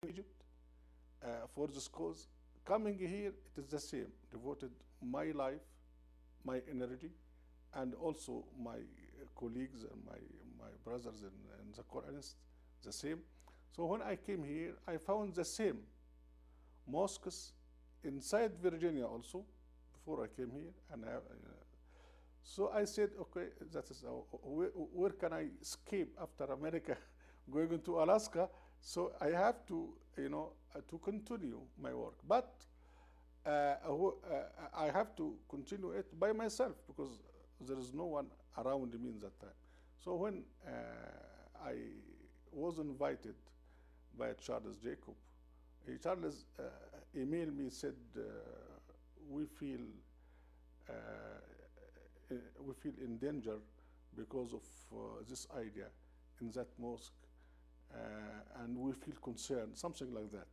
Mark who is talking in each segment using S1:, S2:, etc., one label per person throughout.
S1: Egypt for this cause. Coming here, it is the same. Devoted my life, my energy, and also my colleagues and my brothers in the Quranists, the same. So when I came here, I found the same mosques inside Virginia also before I came here, and so I said, okay, that is where can I escape after America, going into Alaska? So I have to, to continue my work, but I have to continue it by myself because there is no one around me in that time. So when I was invited by Charles Jacob, Charles emailed me, said we feel uh, we feel in danger because of this idea in that mosque, and we feel concerned, something like that.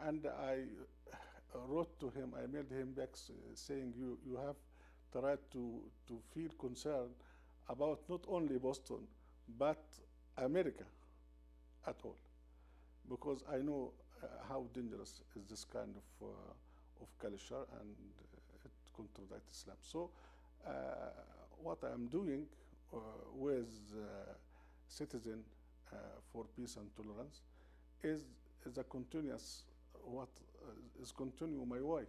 S1: And I wrote to him, I mailed him back saying, you have tried to feel concerned about not only Boston, but America at all. Because I know how dangerous is this kind of culture, and it contradicts Islam. So what I'm doing with Citizen for Peace and Tolerance is a continuous, what is continue my way.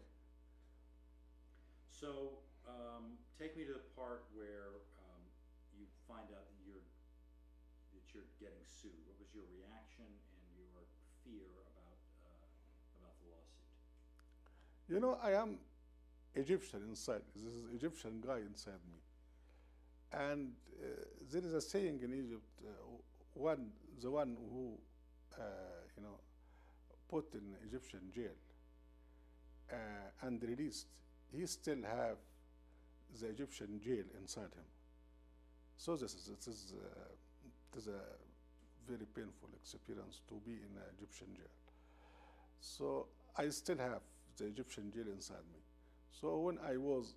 S2: So take me to the part where you find out that you're getting sued. What was your reaction and your fear about the lawsuit?
S1: I am Egyptian inside. This is Egyptian guy inside me. And there is a saying in Egypt, the one who, put in Egyptian jail and released, he still have the Egyptian jail inside him. So it is a very painful experience to be in an Egyptian jail. So I still have the Egyptian jail inside me. So when I was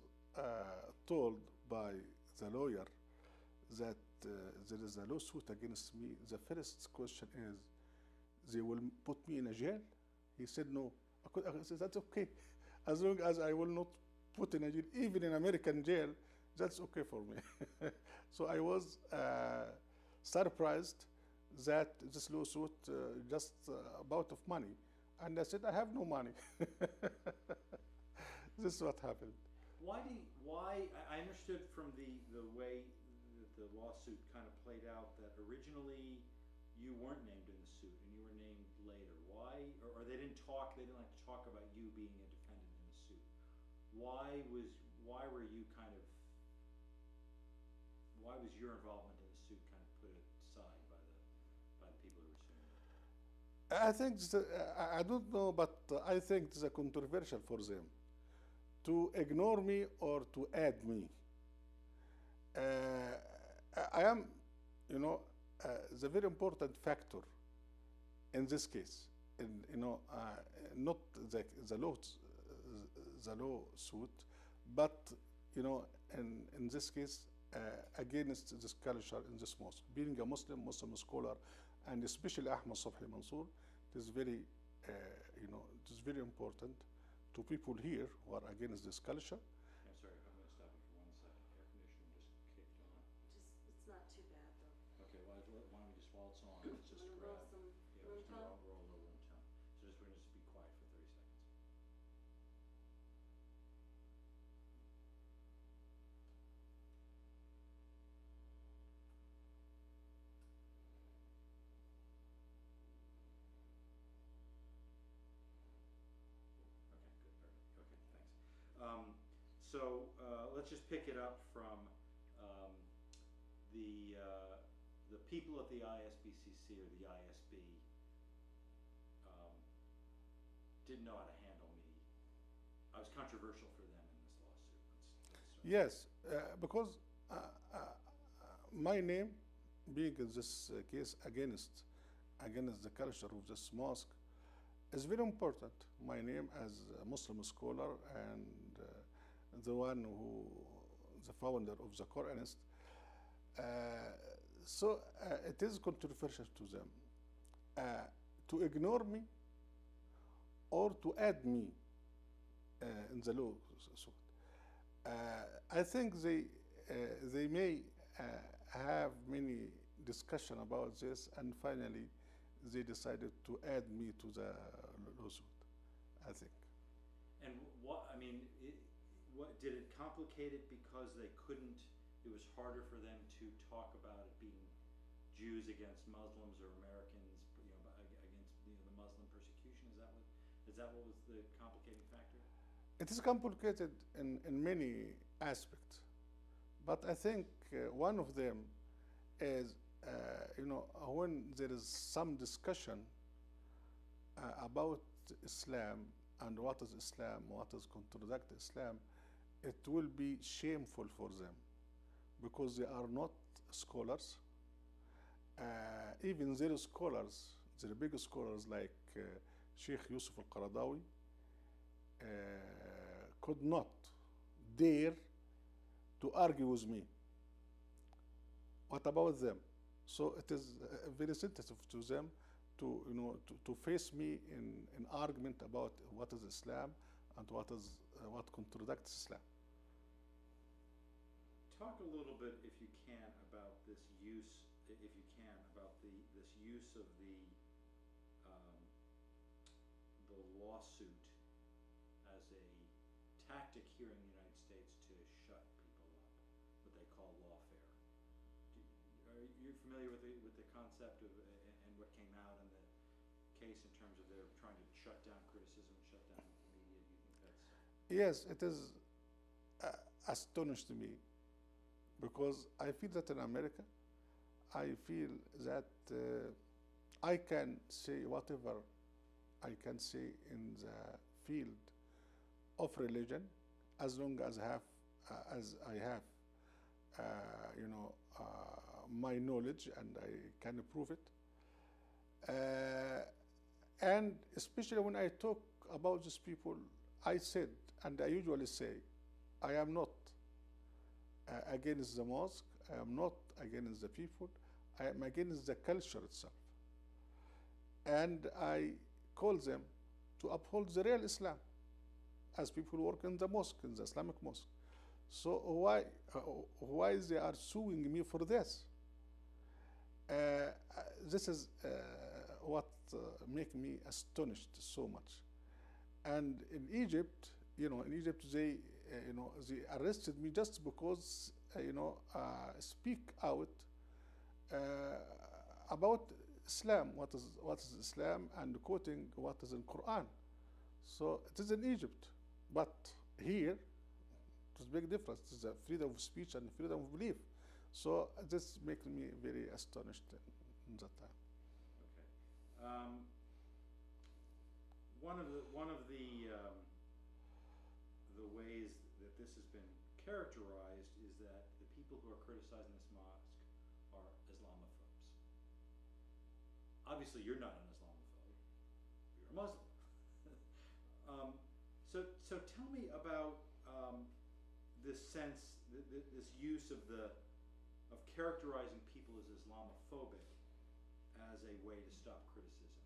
S1: told by the lawyer that there is a lawsuit against me, the first question is, they will put me in a jail? He said no. I said, that's okay. As long as I will not put in a jail, even in American jail, that's okay for me. So I was surprised that this lawsuit just about of money. And I said, I have no money. This is what happened.
S2: I understood from the way that the lawsuit kind of played out that originally you weren't named in the suit and you were named later. Why, or they didn't like to talk about you being a defendant in the suit. Why were you why was your involvement in the suit kind of put aside by the people who were suing you?
S1: I think, I don't know, but I think it's a controversial for them to ignore me or to add me. I am, the very important factor in this case, not the lawsuit, but in this case against this culture in this mosque. Being a Muslim scholar, and especially Ahmed Subhy Mansour, it is very, it is very important to people here who are against this culture.
S2: I'm sorry, I'm going to stop you for 1 second. Air conditioning just kicked on.
S3: It's not too bad though.
S2: Okay, well, why don't we just, while it's on, let's just
S3: Wanna
S2: grab.
S3: roll some
S2: Yeah,
S3: room
S2: we're just gonna
S3: tone?
S2: roll a little room tone. So we're gonna just be quiet for 30 seconds. Okay, good, perfect. Okay, thanks. So let's just pick it up from um, the people at the ISBCC or the ISB um, didn't know how to handle me. I was controversial for them in this lawsuit.
S1: Yes, because my name, being in this case against the culture of this mosque, is very important. My name as a Muslim scholar and the one who, the founder of the Quranist. So it is controversial to them. to ignore me or to add me in the lawsuit. I think they may have many discussion about this, and finally they decided to add me to the lawsuit, I think.
S2: And what, I mean, what, did it complicate it because they couldn't, it was harder for them to talk about it being Jews against Muslims or Americans, you know, against, you know, the Muslim persecution? Is that what was the complicating factor?
S1: It is complicated in many aspects, but I think one of them is, you know, when there is some discussion about Islam and what is Islam, what is contradict Islam, it will be shameful for them because they are not scholars. Even their scholars, their big scholars like Sheikh Yusuf al-Qaradawi, could not dare to argue with me. What about them? So it is very sensitive to them to, you know, to face me in argument about what is Islam and what contradicts Islam.
S2: Talk a little bit, if you can, about this use, about this use of the lawsuit as a tactic here in the United States to shut people up, what they call lawfare. Are you familiar with the concept of and what came out in the case in terms of their trying to shut down criticism, shut down media? Do you think that's...
S1: Yes, it is astonished me because I feel that in America, I feel that I can say whatever I can say in the field of religion, as long as I have, you know, my knowledge and I can prove it. And especially when I talk about these people, I said, and I usually say, I am not against the mosque, I am not against the people, I am against the culture itself. And I call them to uphold the real Islam as people work in the mosque, in the Islamic mosque. So why they are suing me for this? This is what make me astonished so much. And in Egypt, you know, they, you know, they arrested me just because, you know, speak out about Islam, what is Islam, and quoting what is in Quran. So it is in Egypt, but here it is a big difference. It is a freedom of speech and freedom of belief. So this makes me very astonished in that time.
S2: Okay. One of the ways that this has been characterized is that the people who are criticizing this mosque are Islamophobes. Obviously, you're not an Islamophobe. You're a Muslim. So tell me about this sense, this use of characterizing people as Islamophobic as a way to stop criticism.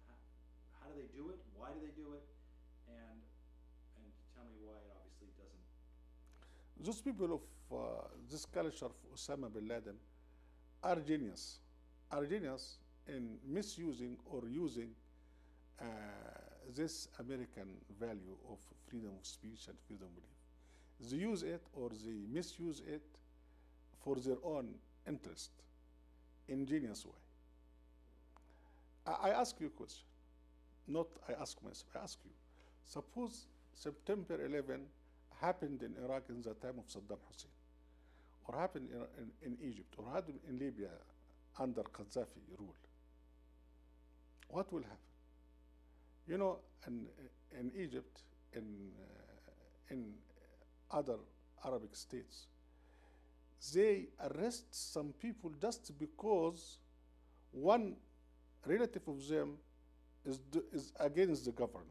S2: How do they do it? Why do they do it? And tell me why it obviously doesn't.
S1: Those people of this culture of Osama bin Laden are genius in misusing or using this American value of freedom of speech and freedom of belief. They use it or they misuse it for their own interest in genius way. I ask you a question. Not I ask myself, I ask you. Suppose September 11 happened in Iraq in the time of Saddam Hussein, or happened in Egypt, or happened in Libya under Gaddafi rule. What will happen? You know, in Egypt, in other Arabic states, they arrest some people just because one relative of them is against the government.